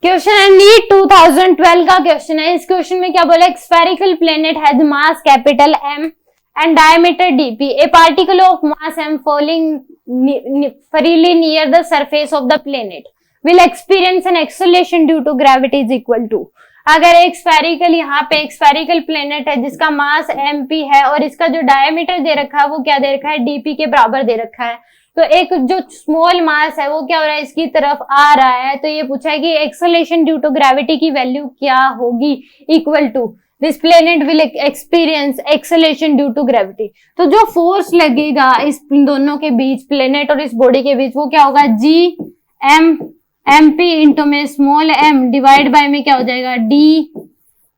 Question है NEET 2012 का question है। इस क्वेश्चन में क्या बोला, spherical planet has mass capital M and diameter dp. A particle of mass m falling freely near the surface of the planet will experience an acceleration due to gravity is equal to. अगर एक spherical, यहाँ पे एक spherical planet है जिसका मास mp है और इसका जो डायमीटर दे रखा है वो क्या दे रखा है, dp के बराबर दे रखा है। तो एक जो स्मॉल मास है वो क्या हो रहा है, इसकी तरफ आ रहा है। तो ये पूछा है कि एक्सेलरेशन ड्यू टू ग्रेविटी की वैल्यू क्या होगी, equal to this planet will experience acceleration due to gravity. तो जो फोर्स लगेगा इस दोनों के बीच, प्लेनेट और इस बॉडी के बीच, वो क्या होगा, G M M P into में स्मॉल एम डिवाइड बाय में क्या हो जाएगा, डी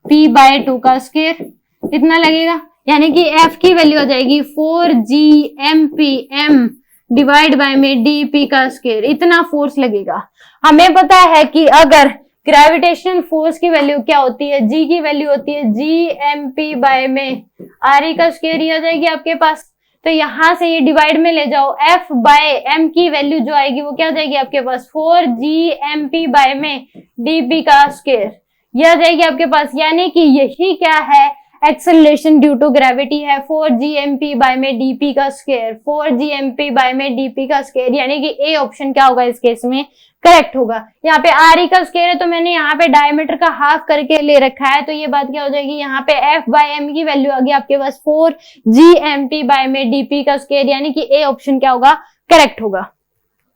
पी बाय 2 का स्क्वायर, इतना लगेगा। यानी कि एफ की वैल्यू आ जाएगी 4g_m_p_m डिवाइड बाय में डी पी का स्क्वायर, इतना फोर्स लगेगा। हमें पता है कि अगर ग्रेविटेशनल फोर्स की वैल्यू क्या होती है, जी की वैल्यू होती है g_m_p बाय में आर ई का स्क्वायर ही आ जाएगी आपके पास। तो यहां से ये डिवाइड में ले जाओ, एफ बाय एम की वैल्यू जो आएगी वो क्या हो जाएगी आपके पास, 4g_m_p बाय में डी का स्क्वायर, ये आ जाएगी आपके पास। यानी कि यही क्या है, एक्सेलरेशन ड्यू टू ग्रेविटी है 4g_m_p बाय में dp का स्क्वायर, 4g_m_p बाय में dp का स्क्वायर। यानी कि ए ऑप्शन क्या होगा इस केस में, करेक्ट होगा। यहाँ पे आर ई का स्क्वायर है तो मैंने यहाँ पे डायमीटर का हाफ करके ले रखा है, तो ये बात क्या हो जाएगी, यहाँ पे एफ बाय एम की वैल्यू आ गई आपके पास 4g_m_p बाय में dp का स्क्वायर। यानी कि ए ऑप्शन क्या होगा, करेक्ट होगा।